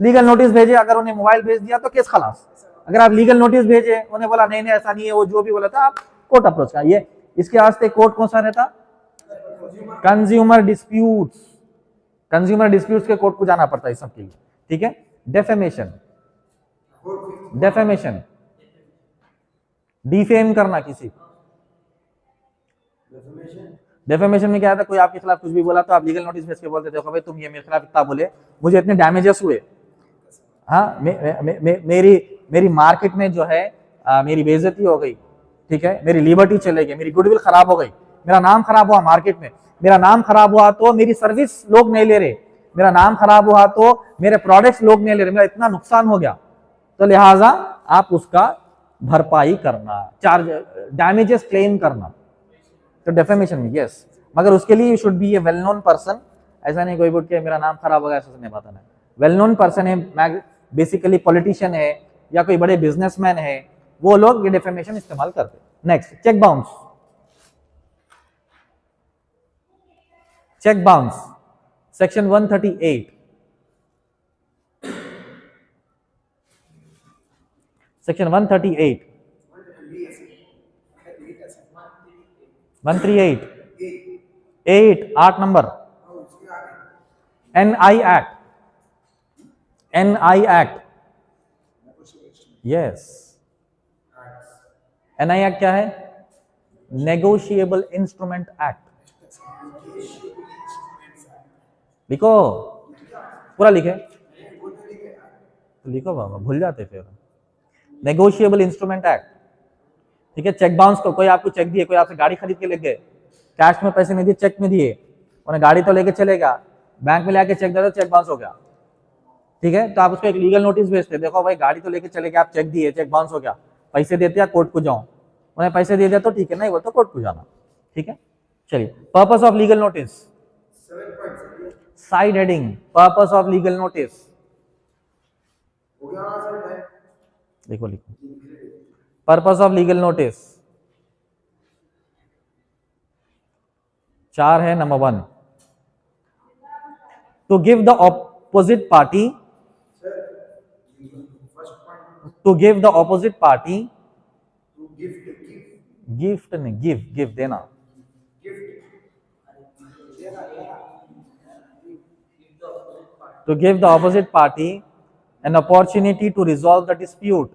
लीगल नोटिस भेजे, अगर उन्हें मोबाइल भेज दिया तो केस खलास। अगर आप लीगल नोटिस भेजे, उन्हें बोला नहीं नहीं ऐसा नहीं है, वो जो भी बोला था, आप कोर्ट अप्रोच का। ये इसके वास्ते कोर्ट कौन सा रहता, कंज्यूमर डिस्प्यूट्स। कंज्यूमर डिस्प्यूट्स के कोर्ट को जाना पड़ता है इस सब के लिए, ठीक है। डेफेमेशन, डेफेमेशन डिफेम करना किसी। डेफेमेशन में क्या आता है, कोई आपके खिलाफ कुछ भी बोला तो आप लीगल नोटिस भेज के बोलते देखो भाई तुम ये मेरे खिलाफ इतना बोले, मुझे इतने डैमेजेस हुए, हाँ मेरी मार्केट में जो है मेरी बेइज्जती हो गई, ठीक है, मेरी लिबर्टी चले गई, मेरी गुडविल खराब हो गई, मेरा नाम खराब हुआ मार्केट में, मेरा नाम खराब हुआ तो मेरी सर्विस लोग नहीं ले रहे, मेरा नाम खराब हुआ तो मेरे प्रोडक्ट्स लोग नहीं ले रहे, मेरा इतना नुकसान हो गया, तो लिहाजा आप उसका भरपाई करना, चार्ज डैमेजेस क्लेम करना, तो डेफेमेशन में यस। मगर उसके लिए you should be A well known person. ऐसा नहीं कोई बोल के मेरा नाम खराब हो गया, ऐसा नहीं पता नहीं। वेल नोन पर्सन है, बेसिकली पॉलिटिशियन है या कोई बड़े बिजनेसमैन है, वो लोग ये डेफेमेशन इस्तेमाल करते हैं। Next, cheque bounce. Cheque bounce section 138, section 138 138 8 number, NI act, NI act, yes. NI act क्या है, नेगोशिएबल इंस्ट्रूमेंट एक्ट। लिखो, पूरा लिखे, तो लिखो बाबा, भूल जाते फिर। नेगोशिएबल इंस्ट्रूमेंट एक्ट, ठीक है। चेक बाउंस को, कोई आपको चेक दिए, कोई आपसे गाड़ी खरीद के ले गए, कैश में पैसे नहीं दिए, चेक में दिए, उन्हें गाड़ी तो लेके चलेगा, बैंक में लेके चेक दे दो, चेक बाउंस हो गया, ठीक है। तो आप उसको एक लीगल नोटिस भेजते, देखो भाई गाड़ी तो लेके चले गए, आप चेक दिए, चेक बाउंस हो गया, पैसे देते या कोर्ट को जाओ, उन्हें पैसे दे दिया तो ठीक है, नहीं बोल तो कोर्ट को जाना, ठीक है। चलिए, purpose of legal notice, side heading, purpose of legal notice, लिखो लिखो, पर्पस ऑफ लीगल नोटिस 4 है। Number 1, to give the opposite party, to give the opposite party, gift नहीं, गिव देना, to give the opposite party an opportunity to resolve the dispute,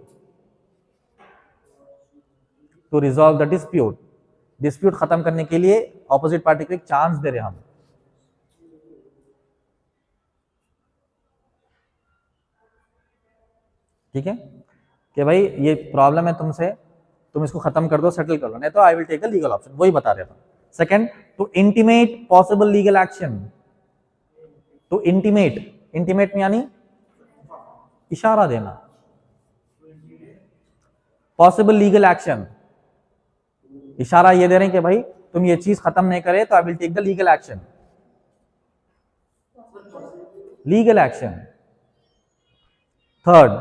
to resolve the dispute, dispute खत्म करने के लिए opposite party को एक chance दे रहे हम, ठीक है, कि भाई ये प्रॉब्लम है तुमसे, तुम इसको खत्म कर दो, सेटल कर लो, नहीं तो I will take a legal option, वही बता रहा था। Second, to intimate possible legal action, to intimate, intimate में यानी इशारा देना, पॉसिबल लीगल एक्शन, इशारा ये दे रहे हैं कि भाई तुम ये चीज खत्म नहीं करे तो I will take the legal action, legal action. Third,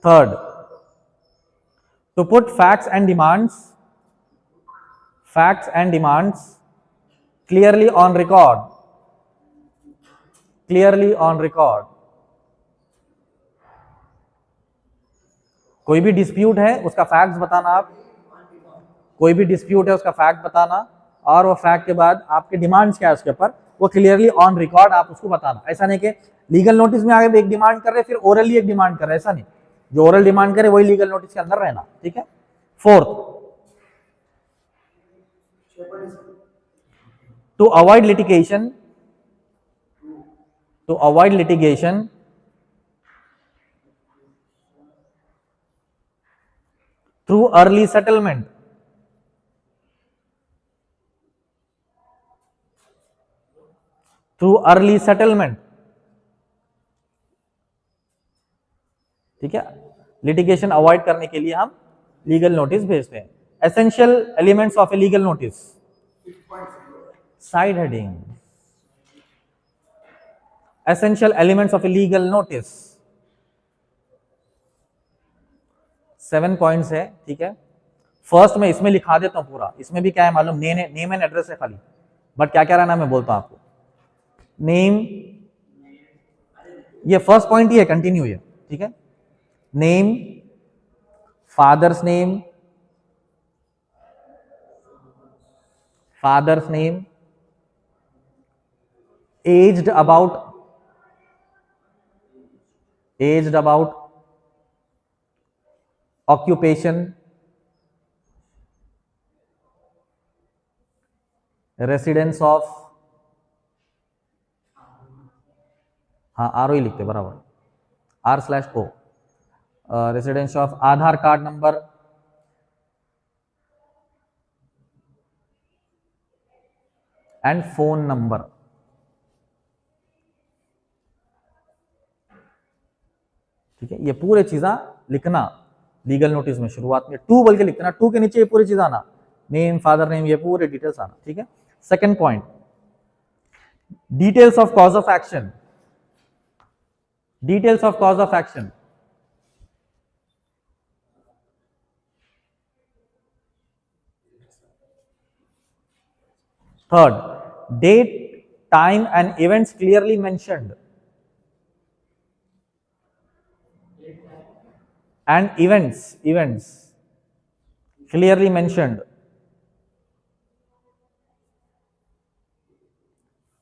third, to put facts and demands, facts and demands clearly on record, clearly on record. कोई भी डिस्प्यूट है उसका फैक्ट्स बताना, आप कोई भी डिस्प्यूट है उसका फैक्ट बताना, और वो फैक्ट के बाद आपके डिमांड्स क्या है उसके ऊपर, वो क्लियरली ऑन रिकॉर्ड आप उसको बताना। ऐसा नहीं कि लीगल नोटिस में आगे एक डिमांड कर रहे फिर ओरली एक डिमांड कर रहे, ऐसा नहीं, जो ओरल डिमांड करे वही लीगल नोटिस के अंदर रहना, ठीक है। Fourth, to avoid litigation, to avoid litigation through early settlement, through early settlement, ठीक है, लिटिगेशन अवॉइड करने के लिए हम लीगल नोटिस भेजते हैं। Essential elements of A legal notice, side heading, essential elements of A legal notice 7 points है, ठीक है। फर्स्ट में इसमें लिखा देता हूं पूरा, इसमें भी क्या है मालूम, नेम एंड एड्रेस है खाली, बट क्या क्या रहना मैं बोलता हूं आपको। नेम, ये फर्स्ट पॉइंट ही है, कंटिन्यू है, ठीक है। Name, father's name, father's name, aged about, occupation, residence of, हाँ आर ही लिखते बराबर, R/O, residence of, Aadhaar card number, and phone number, ठीक है। ये पूरे चीज़ा लिखना लीगल नोटिस में, शुरुआत में 2 बोल के लिखना, 2 के नीचे ये पूरी चीज आना, नेम, फादर नेम, ये पूरे डिटेल्स आना, ठीक है। Second point, details of cause of action, details of cause of action, third, date, time and events clearly mentioned, and events clearly mentioned.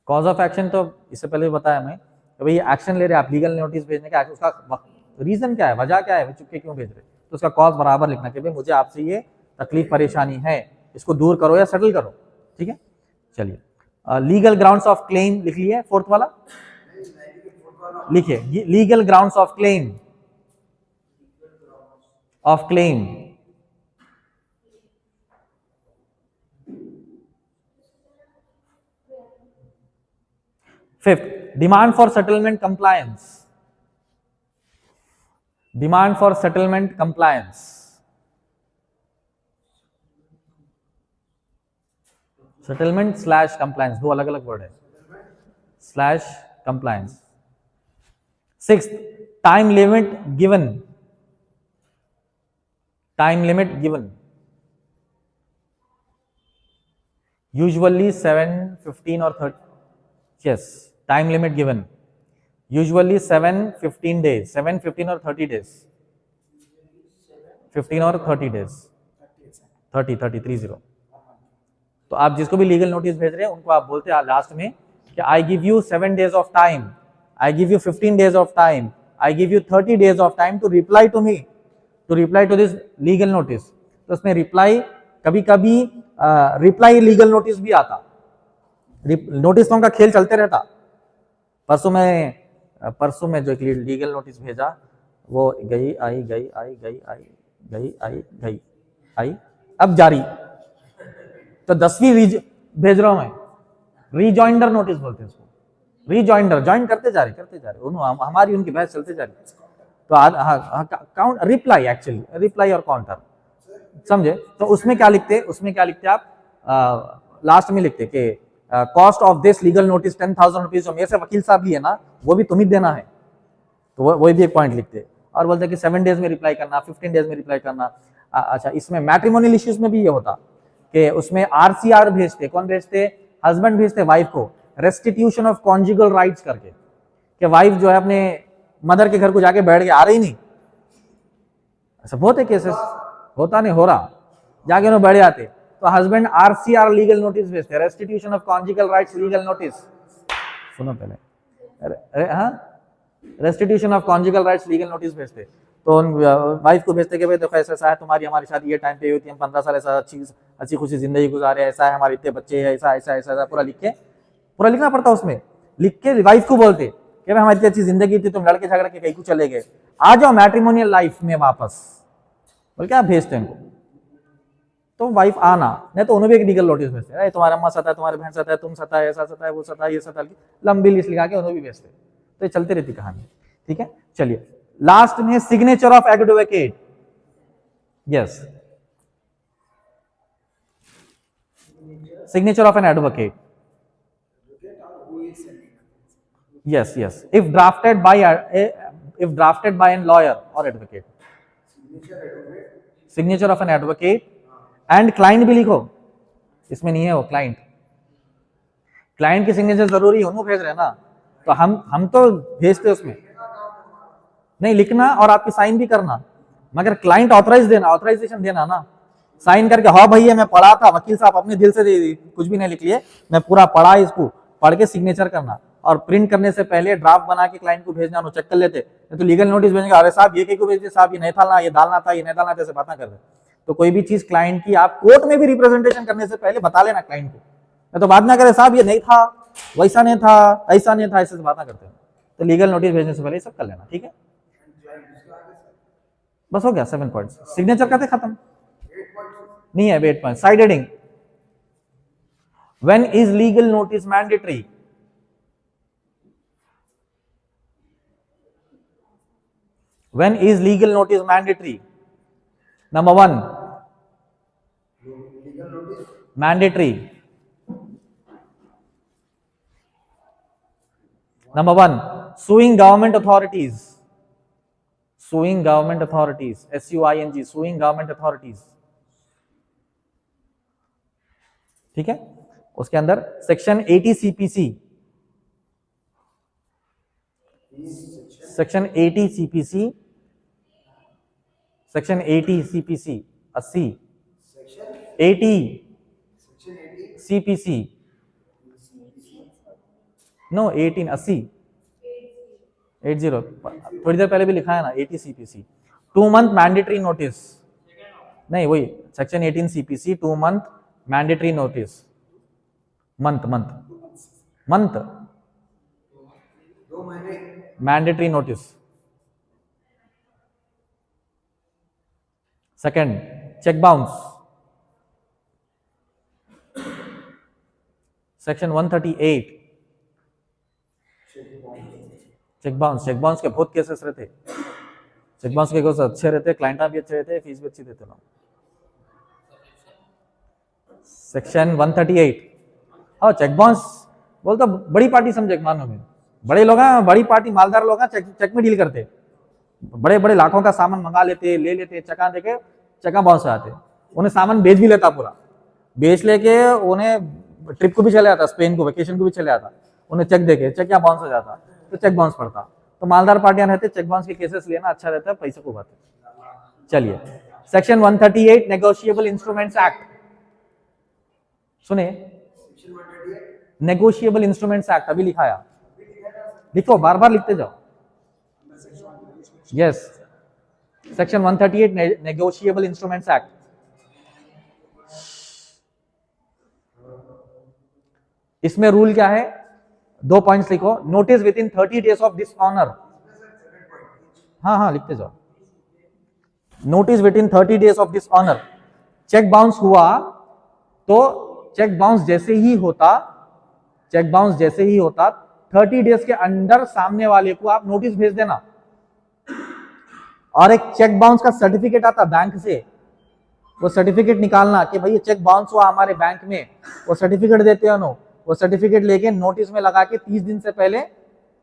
Cause of action तो इससे पहले भी बताया मैं कि भाई एक्शन ले रहे हैं आप लीगल नोटिस भेजने का, उसका रीजन क्या है, वजह क्या है, चुपके क्यों भेज रहे, तो उसका कॉज बराबर लिखना कि भाई मुझे आपसे ये तकलीफ परेशानी है, इसको दूर करो या सेटल करो, ठीक है। चलिए, लीगल ग्राउंड्स ऑफ क्लेम लिख लिए, फोर्थ वाला लिखिए, legal grounds of claim, of claim, fifth, demand for settlement compliance, demand for settlement compliance, settlement / compliance, दो अलग अलग वर्ड है, / compliance. Sixth, time limit given, time limit given, usually 7, 15 or 30, yes, time limit given, usually 7, 15 days, 7, 15 or 30 days, 15 or 30 days, 30. तो आप जिसको भी legal notice भेज रहे हैं उनको आप बोलते हैं लास्ट में कि I give you 7 days of time, I give you 15 days of time, I give you 30 days of time to reply to me, to reply to this legal notice. तो उसमें रिप्लाई, कभी कभी रिप्लाई लीगल नोटिस भी आता, notice तो उनका खेल चलते रहता। परसों में जो लीगल नोटिस भेजा वो गई आई गई आई गई आई गई आई गई आई, अब जारी, तो 10वीं भेज रहा हूं मैं, रीजॉइंडर नोटिस बोलते हैं उसको, रीजॉइंडर, ज्वाइन करते जा रहे, हमारी उनकी बहस चलते जा रही, तो काउंट, रिप्लाई, एक्चुअली रिप्लाई और काउंटर, समझे। तो उसमें क्या लिखते आप, लास्ट में लिखते कि cost of this legal notice 10,000 rupees, जो मेरे से वकील साहब लिए ना वो भी तुम ही देना है, तो वही भी एक पॉइंट लिखते, और बोलते कि 7 days में रिप्लाई करना, 15 days में रिप्लाई करना। अच्छा, इसमें मैट्रिमोनियल इश्यूज में भी ये होता कि उसमें RCR भेजते, कौन भेजते, हस्बैंड भेजते वाइफ को, रेस्टिट्यूशन ऑफ कॉन्जुगल राइट्स करके, कि वाइफ जो है अपने मदर के घर को जाके बैठ के आ रही नहीं, ऐसा बहुत है केसेस, होता नहीं हो रहा, जाके उन्हें बैठ जाते, तो हस्बैंड RCR लीगल नोटिस भेजते, restitution of conjugal rights legal notice, सुनो पहले, हाँ, restitution of conjugal rights legal notice भेजते, तो वाइफ को भेजते कि भाई देखो ऐसा है, तुम्हारी हमारी शादी ये टाइम पे हुई थी, हम 15 साल ऐसा अच्छी खुशी जिंदगी गुजारे, ऐसा है, हमारे इतने बच्चे हैं, ऐसा पूरा लिखना पड़ता, उसमें लिख के वाइफ को बोलते कि भाई हमारी इतनी अच्छी जिंदगी थी, तुम लड़के झगड़ के कहीं को चले गए, आ जाओ मैट्रिमोनियल लाइफ में वापस, बोल क्या भेजते हैं उनको। तो वाइफ आना, नहीं तो उन्हें भी एक लीगल नोटिस भेजते हैं, तुम्हारा अम्मा सता है, तुम्हारे बहन सता है, तुम सता है, ऐसा सता है, वो सता है, ये सता है, लंबी लिस्ट लिखा के उन्हें भी भेजते हैं। तो ये चलती रहती कहानी। ठीक है, चलिए लास्ट में signature of advocate. Yes, signature of an advocate. Yes, yes. If drafted by an lawyer or advocate. Signature of an advocate and client भी लिखो, इसमें नहीं है वो क्लाइंट। क्लाइंट की सिग्नेचर जरूरी है, भेज रहे हैं ना, तो हम तो भेजते उसमें नहीं लिखना और आपकी साइन भी करना, मगर क्लाइंट ऑथराइजेशन देना ना, साइन करके हाँ भैया मैं पढ़ा था, वकील साहब अपने दिल से कुछ भी नहीं लिख लिए, मैं पूरा पढ़ा, इसको पढ़ के सिग्नेचर करना और प्रिंट करने से पहले ड्राफ्ट बना के क्लाइंट को भेजना, चेक कर लेते। तो लीगल नोटिस भेजेंगे, अरे साहब ये क्यों भेज दिए साहब, ये नहीं था, ये डालना था, ये नहीं डालना था, ऐसे बात ना कर दे। तो कोई भी चीज क्लाइंट की आप कोर्ट में भी रिप्रेजेंटेशन करने से पहले बता लेना क्लाइंट को, तो बात ना करे साहब ये नहीं था, वैसा नहीं था, ऐसा नहीं था, ऐसे बात ना करते। तो लीगल नोटिस भेजने से पहले सब कर लेना। ठीक है, बस हो गया 7 पॉइंट्स। सिग्नेचर करते खत्म, नहीं है 8 point. Side heading, when is legal notice mandatory? When is legal notice mandatory? Number 1, mandatory. Number 1, suing government authorities. Suing government authorities. SUING, suing government authorities. ठीक है, उसके अंदर section 80 CPC, section 80 CPC, section 80 CPC 80, 80 CPC, no 18 80 80, थोड़ी देर पहले भी लिखा है ना 80 CPC। 2 month मैंडेटरी नोटिस, नहीं वही section 18 CPC 2 month mandatory notice, month mandatory notice. Second, cheque bounce, section 138, cheque bounce के बहुत केसेस रहते, चेक बाउंस के केसेस अच्छे रहते, क्लाइंट भी अच्छे रहते, फीस भी अच्छी देते लोग। सेक्शन 138, हाँ चेक बाउंस बोलता बड़ी पार्टी समझे, मानो में बड़े लोग हैं, बड़ी पार्टी मालदार लोग हैं, चेक में डील करते, बड़े बड़े लाखों का सामान मंगा लेते, ले लेते, चेका देके चेका बाउंस आते, उन्हें सामान बेच भी लेता, पूरा बेच लेके उन्हें ट्रिप को भी चले आता, स्पेन को वेकेशन को भी चले आता, उन्हें चेक देके चेक क्या बाउंस हो जाता, तो चेक बाउंस पड़ता। तो मालदार पार्टियां रहते, चेक बाउंस के केसेस लेना अच्छा रहता है, पैसे को बात। चलिए सेक्शन 138 नेगोशिएबल इंस्ट्रूमेंट्स एक्ट, सुने नेगोशिएबल इंस्ट्रूमेंट्स एक्ट अभी लिखाया, लिखो बार बार लिखते जाओ। Yes, section 138 negotiable instruments act. इसमें रूल क्या है, 2 पॉइंट्स लिखो। Notice with in 30 days of dishonour, हाँ लिखते जाओ। Notice with in 30 days of dishonour, cheque bounce हुआ तो चेक बाउंस जैसे ही होता 30 डेज के अंदर सामने वाले को आप नोटिस भेज देना, और एक चेक बाउंस का सर्टिफिकेट आता बैंक से, वो सर्टिफिकेट निकालना कि भाई ये चेक बाउंस हुआ हमारे बैंक में, वो सर्टिफिकेट देते हैं उन्होंने, वो सर्टिफिकेट लेके नोटिस में लगा के 30 दिन से पहले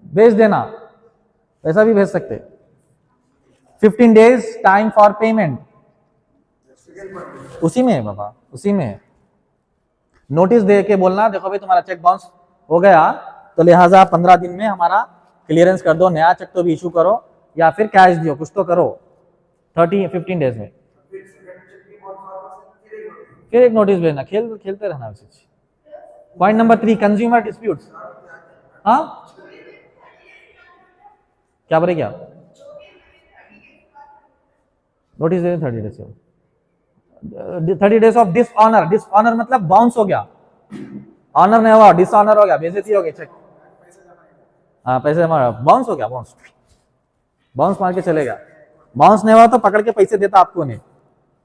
भेज देना, ऐसा भी भेज सकते। 15 डेज टाइम फॉर पेमेंट, उसी में है बाबा, उसी में है। नोटिस दे के बोलना देखो भाई तुम्हारा चेक बाउंस हो गया, तो लिहाजा 15 दिन में हमारा क्लियरेंस कर दो, नया चेक तो भी इशू करो या फिर कैश दियो, कुछ तो करो 15 डेज में। फिर एक नोटिस भेजना, खेलते रहना। Point number 3, consumer disputes. हाँ क्या बोले, क्या notice they 30 days, 30 days of dishonour. Dishonour मतलब बाउंस हो गया, ऑनर नहीं हुआ, डिसऑनर हो गया, बेइज्जती हो गई, चेक हाँ पैसे बाउंस हो गया, बाउंस मार के चलेगा। बाउंस नहीं हुआ तो पकड़ के पैसे देता आपको, नहीं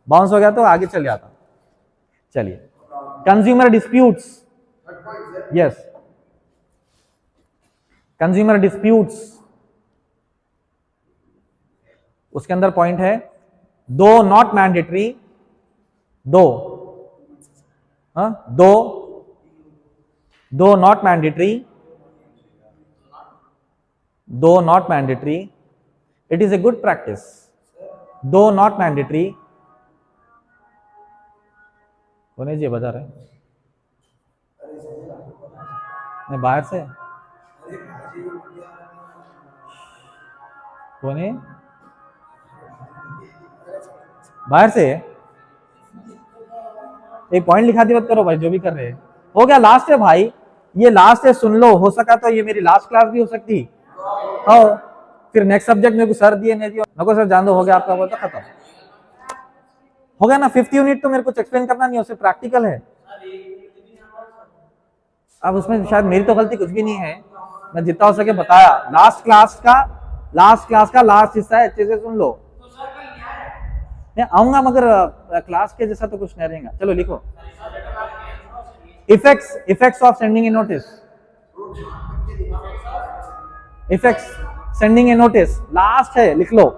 बाउंस हो गया तो आगे चल जाता। चलिए, consumer disputes, yes, consumer disputes, उसके अंदर पॉइंट है दो नॉट मैंडेटरी, दो नॉट मैंडेटरी, दो not mandatory, it is a good practice, दो नॉट मैंडेटरी, कौन जी बता रहे नहीं बाहर से, कौन है बाहर से, एक पॉइंट लिखा दी मत करो भाई, जो भी कर रहे हैं हो गया, लास्ट है भाई, ये लास्ट है, सुन लो, हो सका तो ये मेरी लास्ट क्लास भी हो सकती, हाँ, फिर नेक्स्ट सब्जेक्ट मेरे को सर दिए नहीं दिया, मेरे को सर जान दो, हो गया आपका बोलता खत्म हो गया ना। 5th यूनिट तो मेरे को एक्सप्लेन करना नहीं है, उससे प्रैक्टिकल है, अब उसमें शायद मेरी तो गलती कुछ भी नहीं है, मैं जितना हो सके बताया, लास्ट क्लास का लास्ट हिस्सा है, अच्छे से सुन लो, मैं आऊंगा मगर क्लास के जैसा तो कुछ नहीं रहेगा। चलो लिखो, effects of sending A notice, effects sending A notice, last है, लिख लो।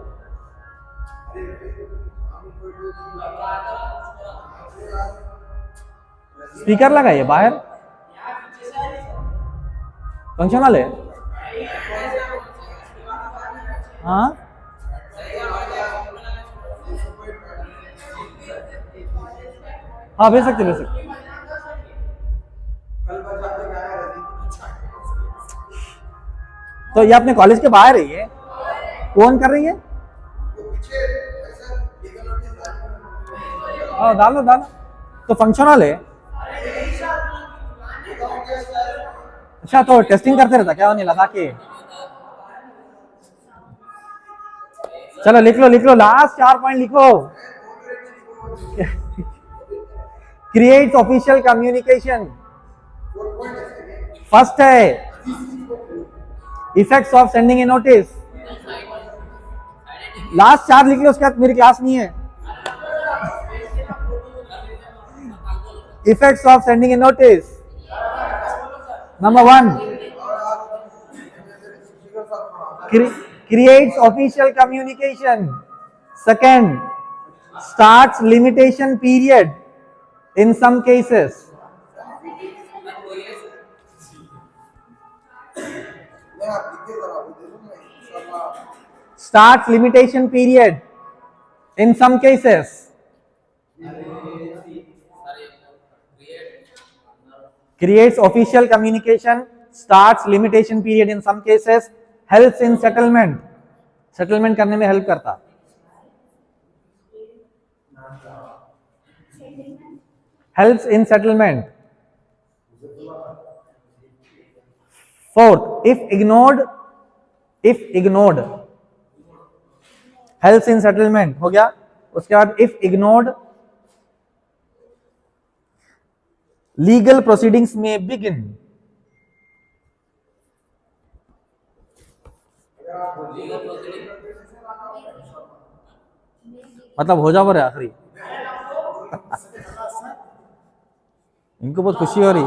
स्पीकर लगाइए बाहर, फंक्शनल है, हाँ हाँ भेज सकते भेज सकते, तो ये अपने कॉलेज के बाहर है, ये कौन कर रही है, हाँ डालो डालो, तो फंक्शनल है, अच्छा तो टेस्टिंग करते रहता क्या, नहीं लगा के, चलो लिख लो लास्ट 4 पॉइंट लिखो, क्रिएट्स ऑफिशियल कम्युनिकेशन, फर्स्ट है, effects of sending A notice, last 4 लिख लो, उसके बाद मेरी क्लास नहीं है, effects of sending A notice, number 1 creates official communication, second starts limitation period in some cases, starts limitation period in some cases, creates official communication, starts limitation period in some cases, helps in settlement, settlement करने में help करता, helps in settlement, fourth if ignored helps in settlement, हो गया, उसके बाद if ignored legal proceedings may begin, मतलब हो जाओ रे आखिरी, इनको बहुत खुशी हो रही,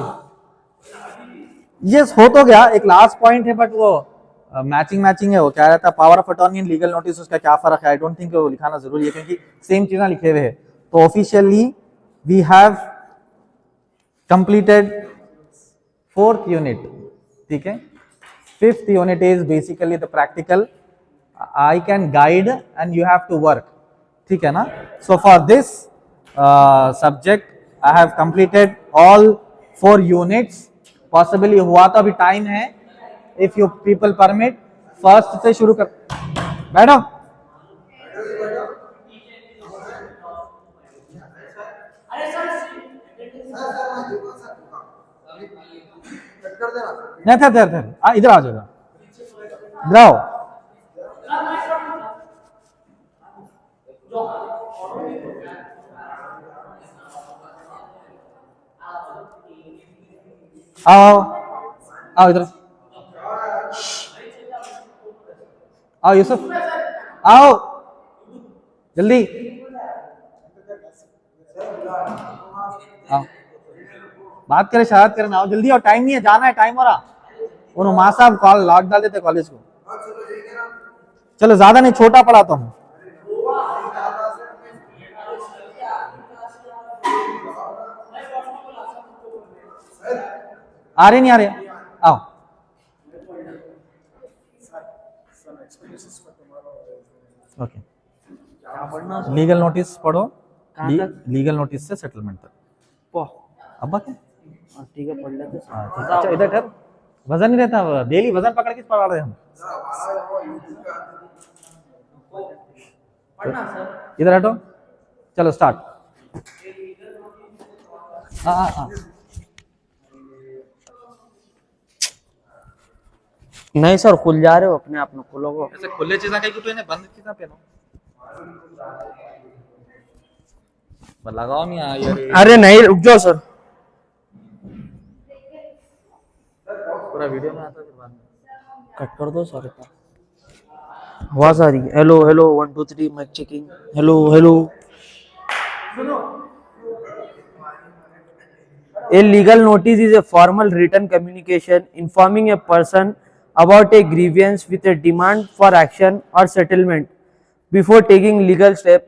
यस हो तो गया, एक लास्ट पॉइंट है बट वो मैचिंग है, वो क्या रहता है, power of attorney and legal notice, उसका क्या फर्क है, आई डोंट थिंक वो लिखाना जरूरी है क्योंकि सेम चीजें लिखे हुए हैं, तो officially we have completed 4th unit, ठीक है, 5th unit is basically the practical, I can guide and you have to work, ठीक है ना, so for this subject I have completed all 4 units, possibly हुआ तो अभी टाइम है, if you people permit, first से शुरू कर, बैठो, नहीं था इधर आ जाओ, इधर आओ, आओ इधर, आओ यूसुफ, आओ जल्दी, आओ बात करे शरारत करे ना, आओ जल्दी आओ, टाइम नहीं है, जाना है, टाइम हो रहा। उन्होंने माँ साहब कॉल लॉक डाल देते कॉलेज को। चलो ज्यादा नहीं, छोटा पढ़ाता हूँ। आ रहे नहीं आ रहे, आओ। ओके, लीगल नोटिस पढ़ो, लीगल नोटिस से सेटलमेंट तक। अब्बा क्या, ठीक है पढ़ लेते। अच्छा इधर ठहर, वजन नहीं रहता, डेली वजन पकड़ के पढ़ा रहे हम। इधर हटो, चलो स्टार्ट। हाँ नहीं सर, खुल जा रहे हो अपने आप में, खुलोगे। ऐसे खुले चीज़ा कहीं तो इन्हें बंद चीज़ा पहनो, लगाओ नहीं यार। अरे नहीं, रुक जाओ सर, पूरा वीडियो में आता है, फिर बाद में कट कर दो सर। आवाज आ रही है, hello hello 1 2 3 mic checking, hello hello. A legal notice is a formal written communication informing a person about a grievance with a demand for action or settlement. Before taking legal steps,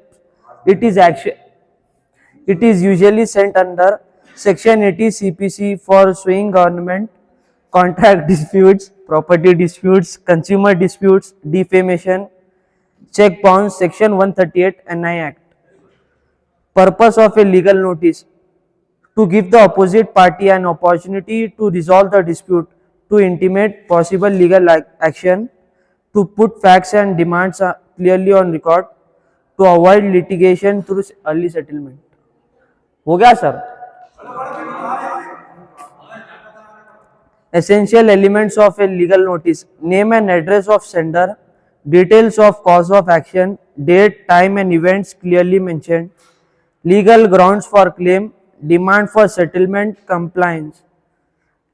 it is usually sent under Section 80 CPC for suing government, contract disputes, property disputes, consumer disputes, defamation, check bounce, Section 138 NI Act. Purpose of a legal notice: to give the opposite party an opportunity to resolve the dispute, to intimate possible legal action, to put facts and demands clearly on record, to avoid litigation through early settlement. हो गया sir? Essential elements of a legal notice: name and address of sender, details of cause of action, date, time and events clearly mentioned, legal grounds for claim, demand for settlement, compliance,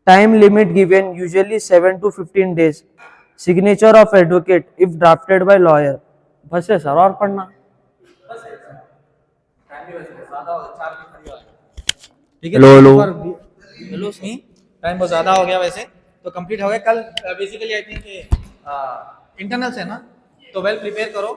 time limit given, usually 7 to 15 days, signature of advocate if drafted by lawyer. बस है sir, और पढ़ना? Hello hello hello, time बहुत ज़्यादा हो गया वैसे तो, कंप्लीट हो गया कल। बेसिकली आई थिंक इंटरनल्स है ना, तो वेल प्रिपेयर करो।